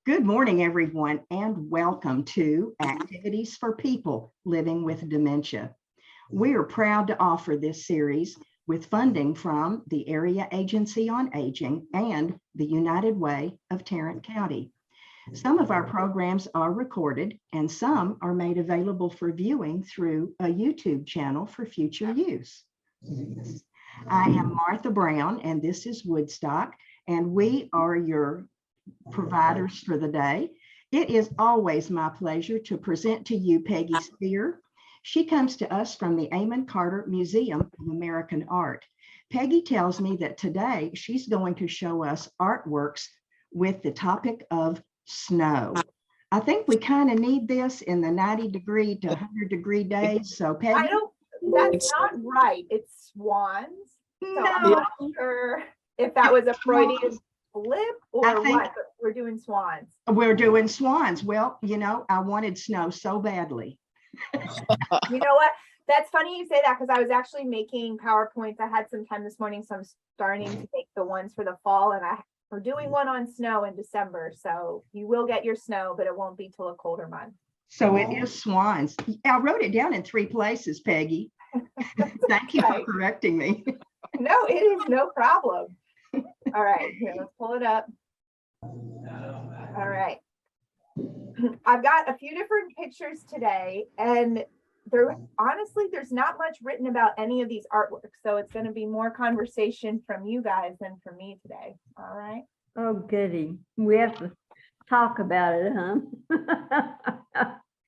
Good morning, everyone, and welcome to Activities for People Living with Dementia. We are proud to offer this series with funding from the Area Agency on Aging and the United Way of Tarrant County. Some of our programs are recorded and some are made available for viewing through a YouTube channel for future use. I am Martha Brown, and this is Woodstock, and we are your providers for the day. It is always my pleasure to present to you Peggy Spear. She comes to us from the Amon Carter Museum of American Art. Peggy tells me that today she's going to show us artworks with the topic of snow. I think we kind of need this in the 90-degree to 100-degree days. So Peggy, that's not right. It's swans. So no. I'm not sure if that was a Freudian flip or what, but we're doing swans. We're doing swans. Well, you know, I wanted snow so badly. You know what? That's funny you say that, because I was actually making PowerPoints. I had some time this morning, so I'm starting to make the ones for the fall, and we're doing one on snow in December. So you will get your snow, but it won't be till a colder month. So it is swans. I wrote it down in 3 places, Peggy. Thank you for correcting me. No, it is no problem. All right, here, let's pull it up. All right. I've got a few different pictures today, and honestly, there's not much written about any of these artworks. So it's going to be more conversation from you guys than from me today. All right. Oh, goody. We have to talk about it, huh?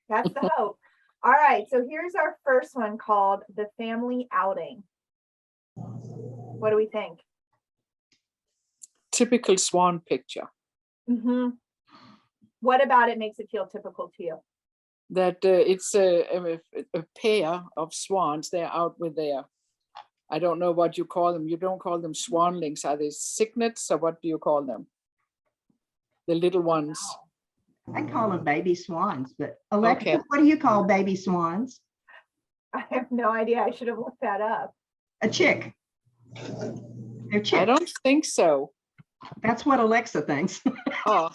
That's the hope. All right. So here's our first one called The Family Outing. What do we think? Typical swan picture. Mm-hmm. What about it makes it feel typical to you? That it's a pair of swans. They're out with their, I don't know what you call them. You don't call them swanlings. Are they cygnets, or what do you call them? The little ones. I call them baby swans, but Alexa, What do you call baby swans? I have no idea. I should have looked that up. A chick. They're chicks. I don't think so. That's what Alexa thinks. Oh.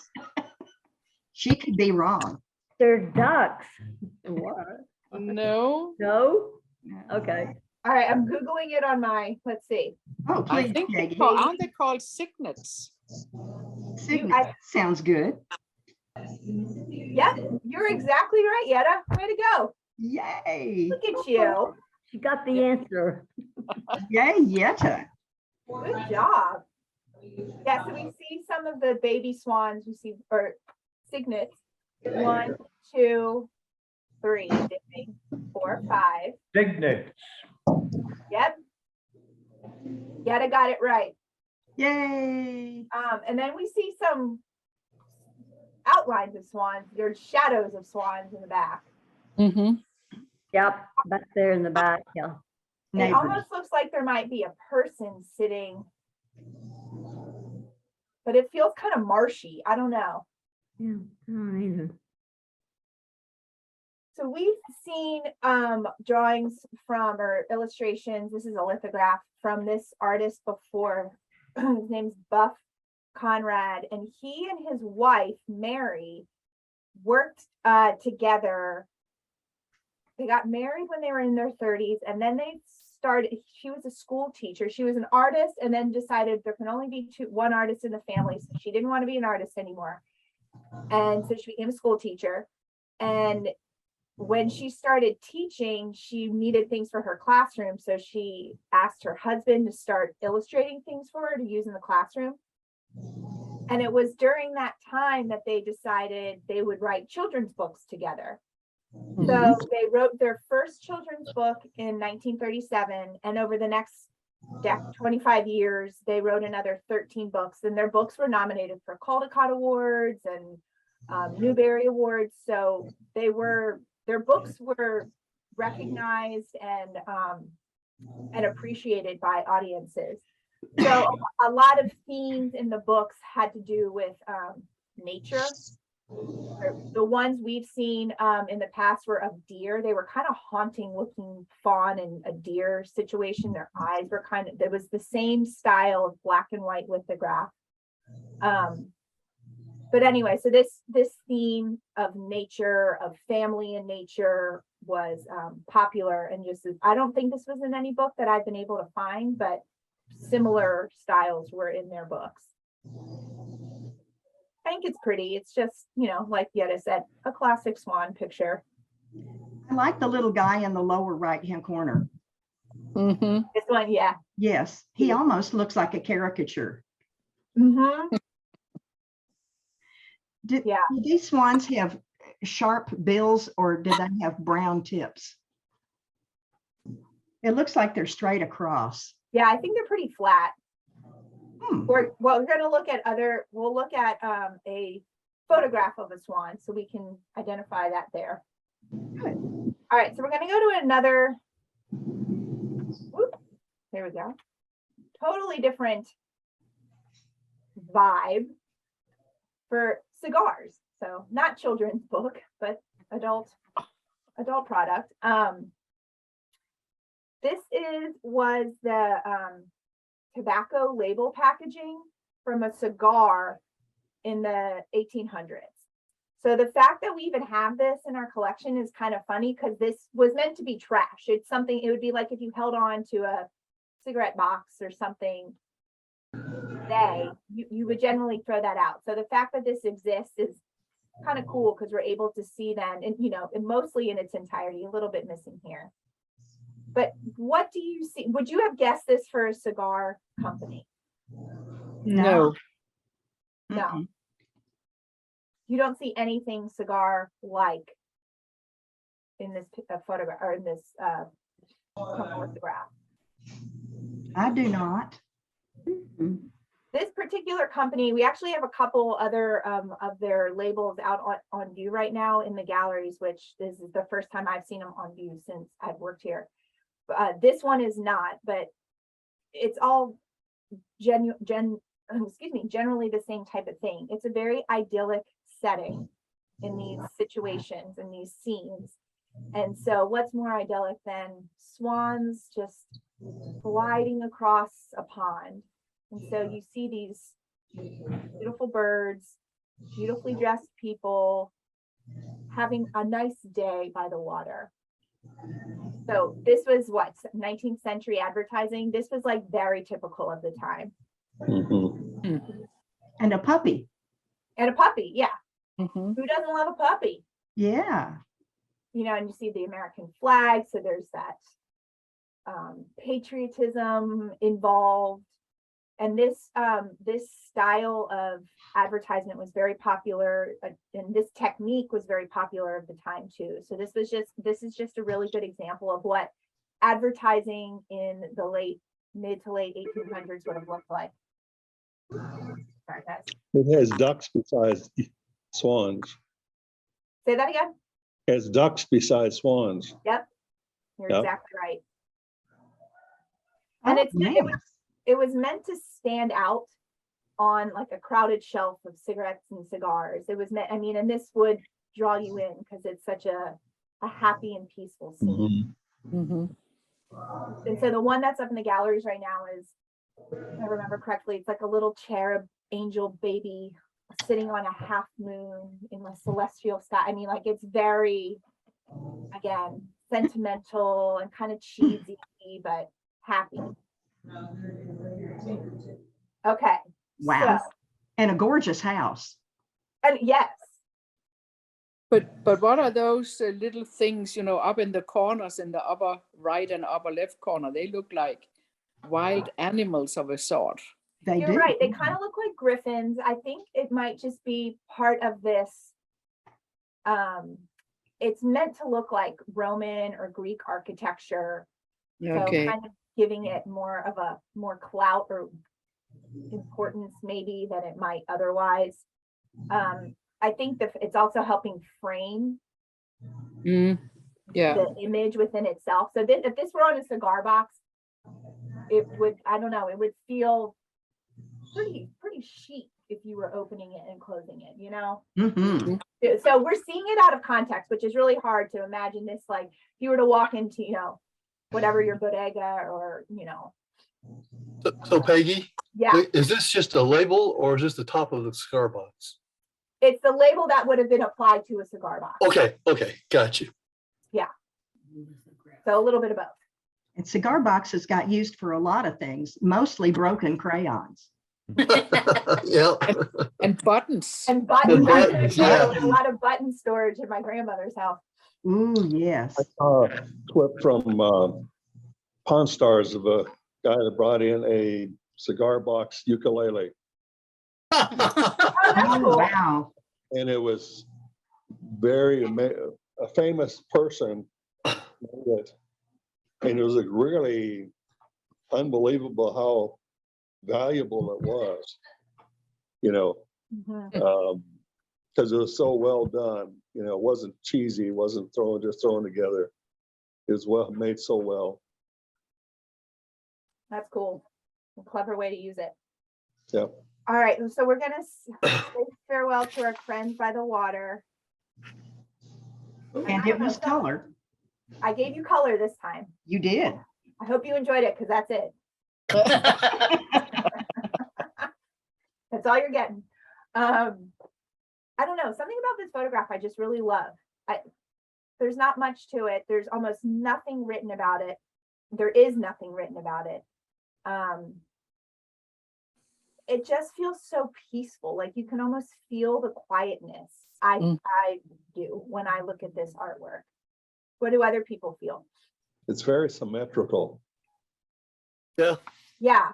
She could be wrong. They're ducks. What? No. No? Okay. All right, I'm Googling it on let's see. Oh, please, I think Peggy. aren't they called cygnets? Signet sounds good. Yep, you're exactly right, Yetta. Way to go. Yay. Look at you. She got the answer. Yay, Yetta. Good job. Yeah, so we see some of the baby swans, or cygnets. 1, 2, 3, 4, 5. Cygnets. Yep. Yetta got it right. Yay. And then we see some outlines of swans. There's shadows of swans in the back. Mm-hmm. Yep, back there in the back. Yeah. It almost looks like there might be a person sitting, but it feels kind of marshy. I don't know. Yeah, I don't either. So we've seen drawings from, or illustrations. This is a lithograph from this artist before. His name's Buff Conrad, and he and his wife, Mary, worked together. They got married when they were in their 30s, and then they started. She was a school teacher. She was an artist, and then decided there can only be one artist in the family. So she didn't want to be an artist anymore. And so she became a school teacher. And when she started teaching, she needed things for her classroom. So she asked her husband to start illustrating things for her to use in the classroom. And it was during that time that they decided they would write children's books together. So they wrote their first children's book in 1937. And over the next 25 years, they wrote another 13 books. And their books were nominated for Caldecott Awards and Newbery Awards. So their books were recognized and appreciated by audiences. So a lot of themes in the books had to do with nature. The ones we've seen in the past were of deer. They were kind of haunting looking fawn and a deer situation. Their eyes were there was the same style of black and white lithograph. But anyway, so this theme of nature, of family and nature was popular, and just, I don't think this was in any book that I've been able to find, but similar styles were in their books. I think it's pretty. It's just, you know, like Yetta said, a classic Swan picture. I like the little guy in the lower right-hand corner. Mm-hmm. This one, yeah. Yes, he almost looks like a caricature. Mm-hmm. Do Yeah. these swans have sharp bills or do they have brown tips? It looks like they're straight across. Yeah, I think they're pretty flat. Hmm. We'll look at a photograph of a swan so we can identify that there. Good. All right, so we're going to go to another. Whoop, there we go. Totally different vibe for cigars. So not children's book, but adult product. This was the tobacco label packaging from a cigar in the 1800s. So the fact that we even have this in our collection is kind of funny, because this was meant to be trash. It's something, it would be like if you held on to a cigarette box or something today, you would generally throw that out. So the fact that this exists is kind of cool, because we're able to see then, and you know, and mostly in its entirety, a little bit missing here. But what do you see? Would you have guessed this for a cigar company? No. No. Mm-mm. You don't see anything cigar like in this photograph, or in this photograph. I do not. This particular company, we actually have a couple other of their labels out on view right now in the galleries, which this is the first time I've seen them on view since I've worked here. This one is not, but it's all generally the same type of thing. It's a very idyllic setting in these situations, in these scenes. And so what's more idyllic than swans just gliding across a pond? And so you see these beautiful birds, beautifully dressed people having a nice day by the water. So this was what, 19th century advertising. This was like very typical of the time. Mm-hmm. And a puppy. And a puppy, yeah. Mm-hmm. Who doesn't love a puppy? Yeah. You know, and you see the American flag. So there's that patriotism involved. And this style of advertisement was very popular, and this technique was very popular at the time too. So this is just a really good example of what advertising in the mid to late 1800s would have looked like. Sorry, guys. It has ducks besides swans. Say that again. It has ducks besides swans. Yep, you're Yep. exactly right. And Oh, it was meant to stand out on like a crowded shelf of cigarettes and cigars. It was meant, I mean, and this would draw you in because it's such a happy and peaceful scene. Mm-hmm. Mm-hmm. And so the one that's up in the galleries right now is, if I remember correctly, it's like a little cherub angel baby sitting on a half moon in the celestial sky. I mean, like, it's very, again, sentimental and kind of cheesy, but happy. Okay. wow. So, And a gorgeous house. and yes. But what are those little things, you know, up in the corners in the upper right and upper left corner? They look like wild animals of a sort. They You're do. right. They kind of look like griffins. I think it might just be part of this. It's meant to look like Roman or Greek architecture. Okay. So kind of giving it more of a more clout or importance maybe than it might otherwise. I think that it's also helping frame Yeah. the image within itself. So if this were on a cigar box, it would, I don't know, it would feel pretty chic if you were opening it and closing it, you know? Mm-hmm. So we're seeing it out of context, which is really hard to imagine this, like if you were to walk into, you know, whatever your bodega or, you know. So Peggy, Yeah, is this just a label or is this the top of the cigar box? It's the label that would have been applied to a cigar box. Okay, got you. So a little bit of both. And cigar boxes got used for a lot of things, mostly broken crayons. Yeah. And buttons. And buttons. I was gonna buttons, say, yeah. there was a lot of button storage in my grandmother's house. Ooh, yes. I saw a clip from Pawn Stars of a guy that brought in a cigar box ukulele, Oh, that's Oh, cool. wow. and it was a famous person made it. And it was like really unbelievable how valuable it was, Mhm. because it was so well done. It wasn't cheesy, it wasn't just thrown together. It was well made, so well. That's cool. A clever way to use it. Yep. All right, so we're gonna say farewell to our friends by the water. And it was color. I gave you color this time. You did. I hope you enjoyed it, because that's it. That's all you're getting. I don't know, something about this photograph I just really love. There's not much to it. There's almost nothing written about it. There is nothing written about it. It just feels so peaceful. Like you can almost feel the quietness. I do when I look at this artwork. What do other people feel? It's very symmetrical. Yeah.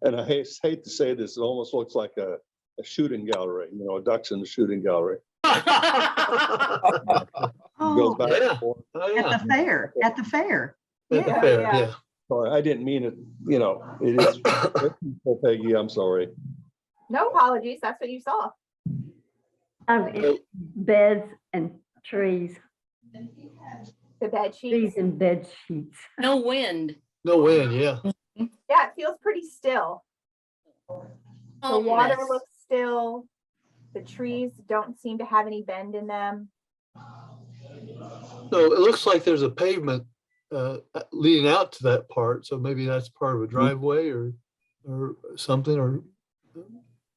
And I hate to say this, it almost looks like a shooting gallery, a ducks in the shooting gallery. Goes Oh, back Yeah. and forth. Oh, at yeah. the fair, at the fair. At the Yeah, fair, yeah. yeah. Sorry, I didn't mean it, it is, Peggy, I'm sorry. No apologies. That's what you saw. It's beds and trees, The bed trees sheets. and bed sheets. No wind. No wind, yeah. Yeah, it feels pretty still. The water Calmness. looks still. The trees don't seem to have any bend in them. No, it looks like there's a pavement leading out to that part, so maybe that's part of a driveway or something,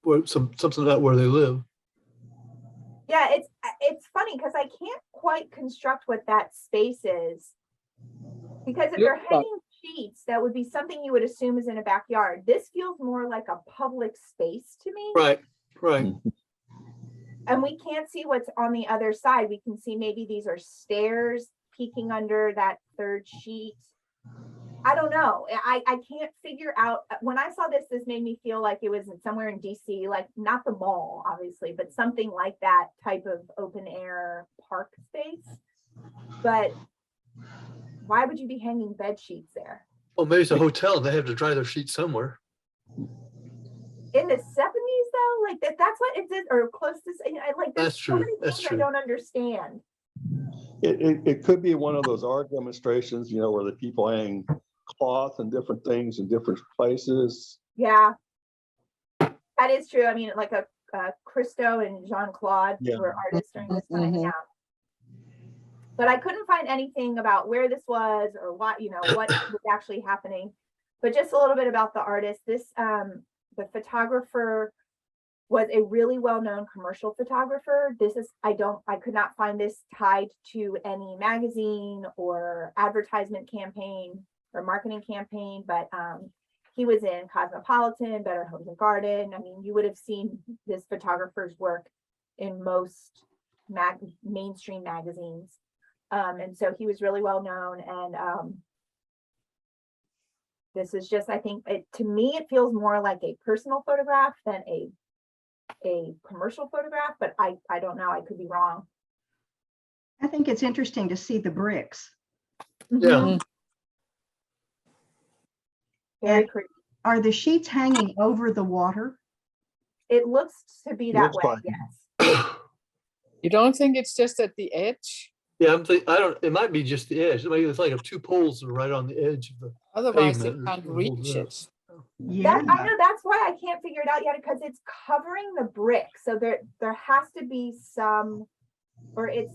or something about where they live. Yeah, it's funny because I can't quite construct what that space is. Because if they're Looks like- hanging sheets, that would be something you would assume is in a backyard. This feels more like a public space to me. Right. And we can't see what's on the other side. We can see maybe these are stairs peeking under that third sheet. I don't know. I can't figure out. When I saw this made me feel like it was somewhere in DC, like not the mall, obviously, but something like that type of open air park space. But why would you be hanging bed sheets there? Well, maybe it's a hotel and they have to dry their sheets somewhere. In the 70s though, like that's what it did, or close to, like there's That's so true, many that's things I true. don't understand. It could be one of those art demonstrations, where the people hang cloth and different things in different places. Yeah, that is true. I mean, like a Christo and Jean-Claude Yeah. were artists during this time, Mhm. yeah. But I couldn't find anything about where this was or what was actually happening. But just a little bit about the artist. This, the photographer was a really well-known commercial photographer. I could not find this tied to any magazine or advertisement campaign or marketing campaign, but he was in Cosmopolitan, Better Homes and Garden. I mean, you would have seen this photographer's work in most mainstream magazines. And so he was really well known. And this is just, I think, to me, it feels more like a personal photograph than a commercial photograph, but I don't know. I could be wrong. I think it's interesting to see the bricks. Yeah. Very And pretty. are the sheets hanging over the water? It looks to be that Looks way, like- yes. You don't think it's just at the edge? Yeah, it might be just the edge. Maybe it's like two poles are right on the edge of the Otherwise, they pavement. can't reach it. Yeah. I know, that's why I can't figure it out yet, because it's covering the brick. So there has to be some, or it's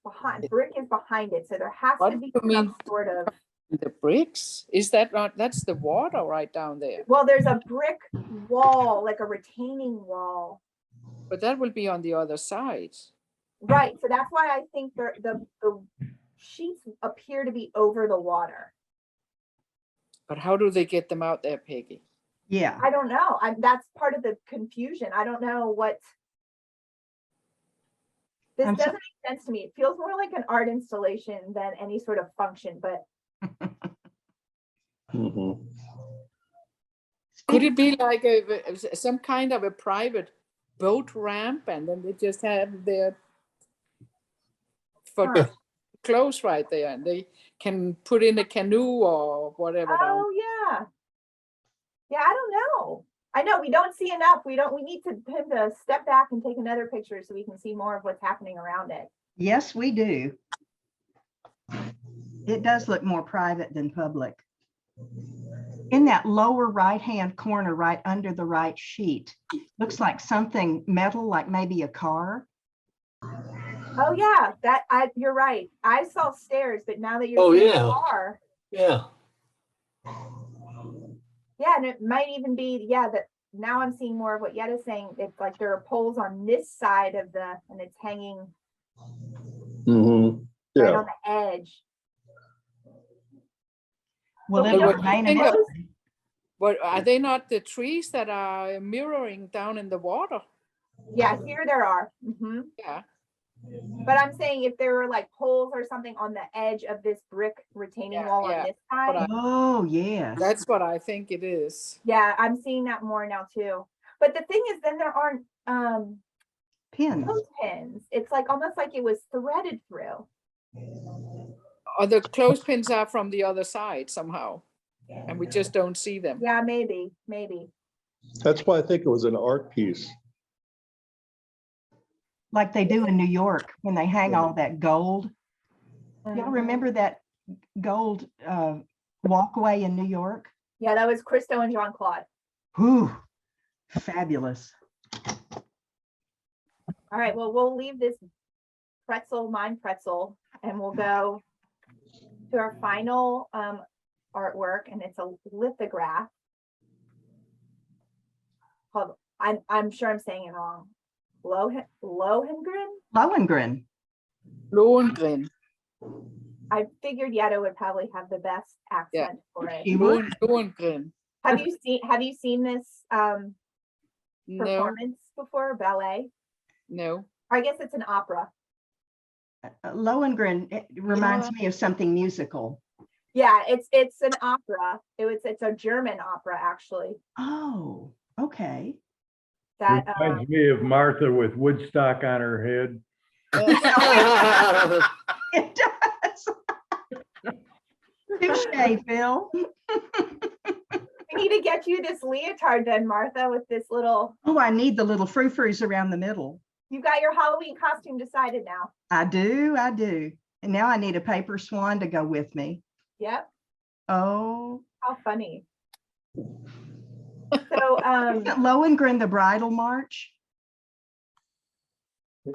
behind, brick is behind it. So there has What to do be you some mean? sort of, The bricks? Is that not, that's the water right down there, Well, there's a brick wall, like a retaining wall. but that will be on the other side. Right, so that's why I think the sheets appear to be over the water. But how do they get them out there, Peggy? Yeah. I don't know. That's part of the confusion. I don't know what. This I'm so- doesn't make sense to me. It feels more like an art installation than any sort of function, but Mhm. Could it be like some kind of a private boat ramp, and then they just have their for Huh. clothes right there, and they can put in a canoe or whatever down. oh yeah. Yeah, I don't know. I know we don't see enough. We need him to step back and take another picture so we can see more of what's happening around it. Yes, we do. It does look more private than public. In that lower right-hand corner, right under the right sheet, looks like something metal, like maybe a car. Oh yeah, you're right. I saw stairs, but now that you're Oh, saying yeah. car, Yeah. yeah, and it might even be, yeah, that now I'm seeing more of what Yetta's saying. It's like there are poles on this side of and it's hanging Mhm. right Yeah, on the edge. Will But it we don't remain think an of- mystery? But are they not the trees that are mirroring down in the water? Yeah, here there are. Mhm. Yeah. But I'm saying if there were like poles or something on the edge of this brick retaining Yeah, wall yeah. on this But side. Oh, yes. That's what I think it is. Yeah, I'm seeing that more now too. But the thing is, then there aren't Pins. clothespins. It's like almost like it was threaded through. Or the clothespins are from the other side somehow, and we just don't see them. Yeah, maybe. that's why I think it was an art piece. Like they do in New York when they hang all that gold. Y'all Mhm. remember that gold walkway in New York? Yeah, that was Christo and Jean Claude. Whew, fabulous. All right, well, we'll leave this mind pretzel, and we'll go to our final artwork, and it's a lithograph called, I'm sure I'm saying it wrong, Lowengrin. Lowengrin. Lowengrin. I figured Yetta would probably have the best accent for it. She would. Lowengrin. Have you seen this No, performance before, ballet? no. Or I guess it's an opera. Lohengrin, it reminds me of something musical. Yeah, it's an opera. It's a German opera actually. Oh, okay. That Reminds me of Martha with Woodstock on her head. It does. Touche, Phil. we need to get you this leotard then, Martha, with this little. Oh, I need the little frou-frous around the middle. You got your Halloween costume decided now. I do. And now I need a paper swan to go with me. Yep. Oh, How funny. So isn't Lohengrin the bridal march?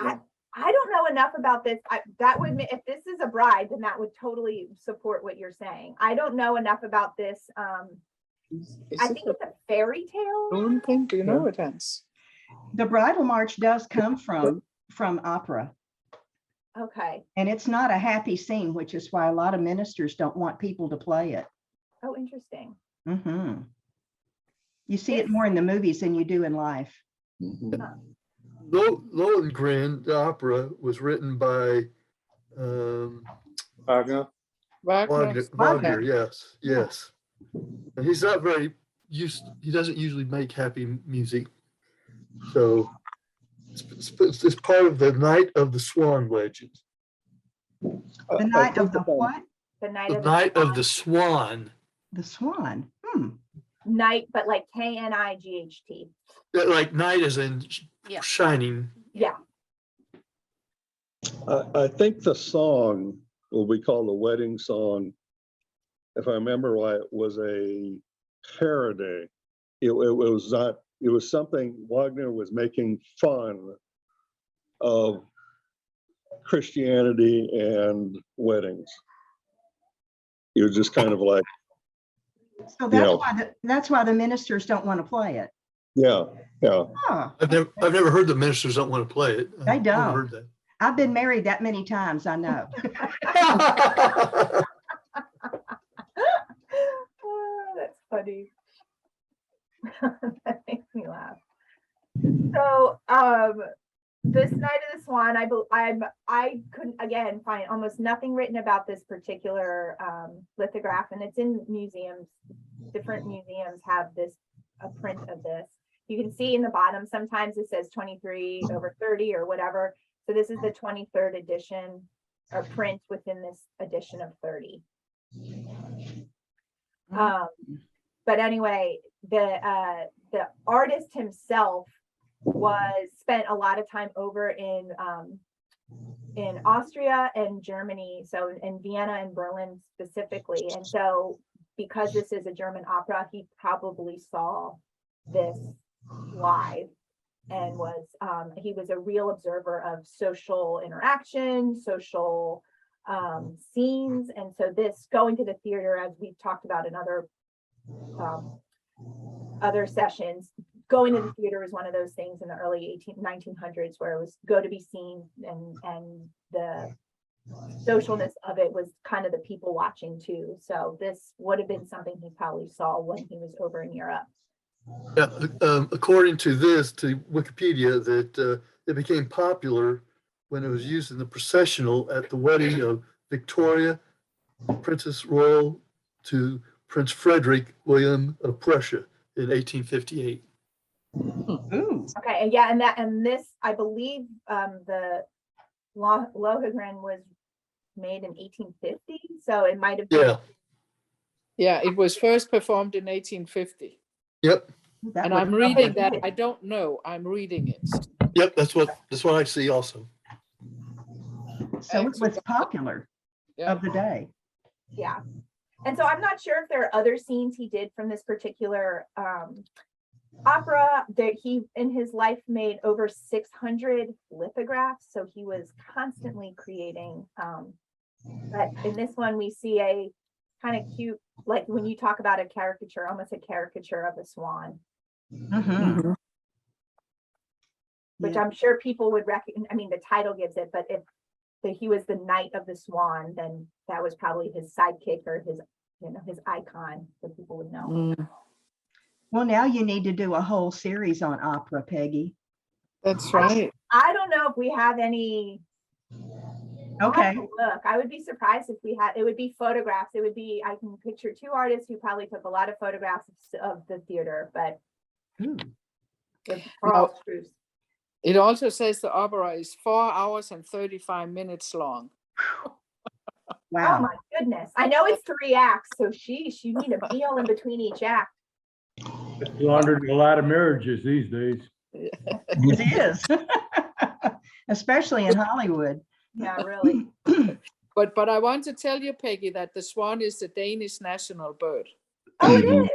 I don't know enough about this. That would if this is a bride, then that would totally support what you're saying. I don't know enough about this. I think it's a fairy tale. Lowengrin, do you know it, Hans? The bridal march does come from opera, Okay. and it's not a happy scene, which is why a lot of ministers don't want people to play it. Oh, interesting. Mhm. You see it more in the movies than you do in life. Mhm. Lohengrin, the opera, was written by Wagner? Wagner. Wagner, yes. And he's not very he doesn't usually make happy music. So it's part of the Night of the Swan legend. The night of the what? The night The of Night of the Swan. The swan. night, but like KNIGHT. Like night as in Yeah. shining. Yeah. I think the song, what we call the wedding song, if I remember right, was a parody. It was not, it was something Wagner was making fun of Christianity and weddings. it was just kind of like, So Yeah. that's why the ministers don't want to play it. yeah, yeah. Huh. I've never heard that ministers don't want to play it. They I've never don't. heard that. I've been married that many times, I know. Oh, that's funny. That makes me laugh. So, this Night of the Swan, I couldn't again find almost nothing written about this particular lithograph, and it's in museums. Different museums have a print of this. You can see in the bottom, sometimes it says 23/30 or whatever. So this is the 23rd edition or print within this edition of 30. But anyway, the artist himself spent a lot of time over in Austria and Germany, so in Vienna and Berlin specifically. And so because this is a German opera, he probably saw this live and he was a real observer of social interaction, social scenes. And so this going to the theater, as we've talked about in other sessions, going to the theater was one of those things in the early 1900s where it was go to be seen, and the socialness of it was kind of the people watching too. So this would have been something he probably saw when he was over in Europe. Yeah, according to Wikipedia, that it became popular when it was used in the processional at the wedding of Victoria, Princess Royal, to Prince Frederick William of Prussia in 1858. Ooh. Okay, and yeah, and this, I believe, the Lowengrin was made in 1850, so it might have been. Yeah. Yeah, it was first performed in 1850. Yep. And I'm reading that. I don't know. I'm reading it. Yep. That's what I see also. So it was popular Yeah. of the day. Yeah. And so I'm not sure if there are other scenes he did from this particular opera. That he in his life made over 600 lithographs, so he was constantly creating. But in this one we see a kind of cute, like when you talk about a caricature, almost a caricature of a swan, Mhm. which Yeah. I'm sure people would recognize. I mean, the title gives it, but if he was the Knight of the Swan, then that was probably his sidekick or his icon, so people would know. Mm, Well, now you need to do a whole series on opera, Peggy. that's right. I don't know if we have any. I'll have Okay. to look. I would be surprised if we had. It would be photographs. It would be. I can picture two artists who probably took a lot of photographs of the theater, but Ooh. for all truths. It also says the opera is 4 hours and 35 minutes long. Oh Wow. my goodness! I know it's 3 acts, so you need a meal in between each act. It's longer than a lot of marriages these days. It is. Especially in Hollywood. Yeah, really. But I want to tell you, Peggy, that the swan is the Danish national bird. Oh, it Mhm. is.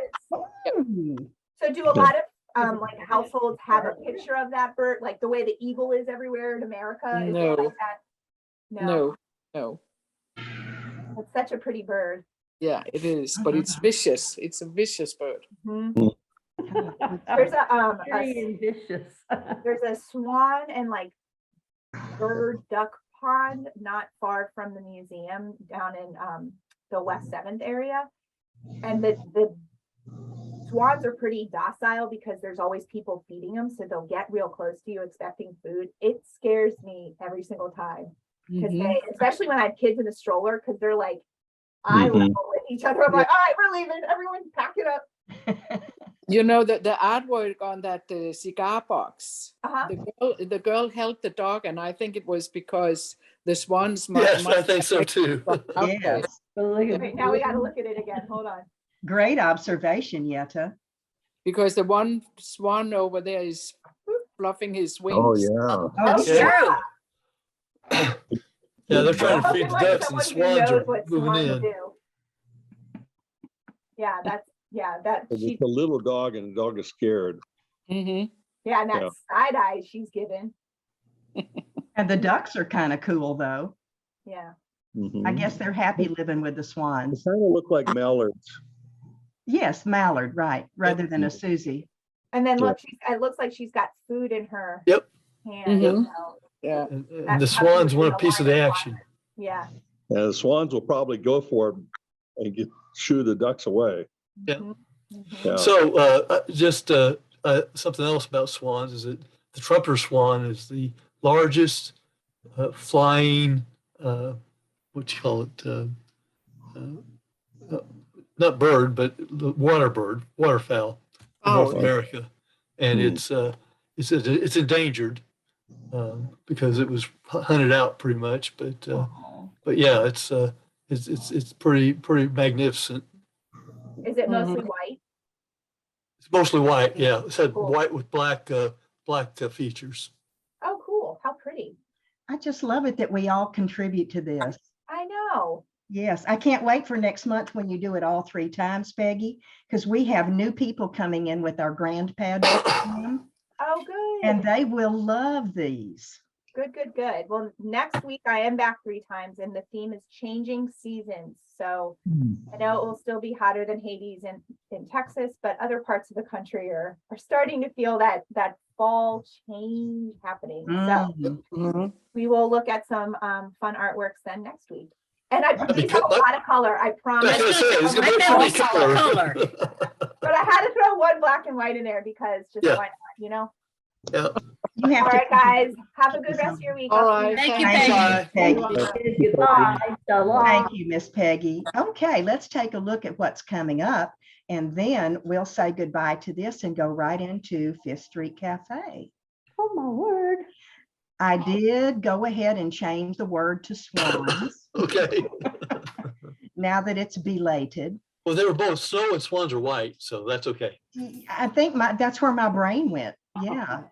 Ooh. So do a lot of like households have a picture of that bird, like the way the eagle is everywhere in America? Is it No. like that? No, No. it's such a pretty bird. Yeah, it is, but it's vicious. It's a vicious bird. Mhm. There's Very ambitious. there's a swan and like bird duck pond not far from the museum down in the West 7th area, and the swans are pretty docile because there's always people feeding them, so they'll get real close to you expecting food. It scares me every single time because Mhm. especially when I have kids in the stroller, because they're like eye Mhm. level with each other. I'm like, all right, we're leaving. Everyone pack it up. You know that the artwork on that cigar box, Uh-huh. the girl held the dog, and I think it was because the swans Yes, I think so too. Yes. Wait, now we got to look at it again. Hold on. Great observation, Yetta. Because the one swan over there is fluffing his wings. Oh, yeah. Oh, Yeah. yeah. Yeah, they're trying to Spoken feed the like ducks and the someone who swans knows are what moving swans in. do. Yeah, It's a little dog and the dog is scared. Mhm. yeah, and that Yeah. side eye she's given. And the ducks are kind of cool, though. Yeah. Mhm. I guess they're happy living with the They swans. kind of look like mallards. Yes, mallard, right, rather than a Susie. And then Yeah. look, it looks like she's got food in her Yep. hand. Mhm. so Yeah. And the That's swans probably want the a piece of line the of action. Yeah. And the swans will probably go for it and shoo the ducks away. Yeah. Mhm, mhm. Yeah. So just something else about swans is that the trumpeter swan is the largest flying, what do you call it? Not bird, but the water bird, waterfowl in North Oh, America. And Hmm. it's endangered because it was hunted out pretty much. Oh. But yeah, it's pretty magnificent. Is it mostly white? It's mostly white. Yeah, it's had Cool. white with black features. Oh, cool. How pretty. I just love it that we all contribute to this. I know. Yes, I can't wait for next month when you do it all 3 times, Peggy, because we have new people coming in with our grand pageant program, Oh, good. and they will love these. Good, good, good. Well, next week I am back 3 times and the theme is changing seasons. So I know it will still be hotter than Hades in Texas, but other parts of the country are starting to feel that fall change happening. So Mhm. Mhm. we will look at some fun artworks then next week. And these have a Because- lot of color, I I promise. was gonna say, it's gonna be Let them pretty color. color. But I had to throw one black and white in there because just Yeah. why not, you know? Yeah. You have All to. right, guys, have a good rest of your week. All I'll see right. Thank you, Thank Bye. Peggy. Goodbye, so long. Thank you, Miss Peggy. Okay, let's take a look at what's coming up, and then we'll say goodbye to this and go right into Fifth Street Cafe. Oh, my word. I did go ahead and change the word to swans Okay. now that it's belated. Well, they were both snow and swans are white, so that's okay. I think that's where my brain went. Yeah,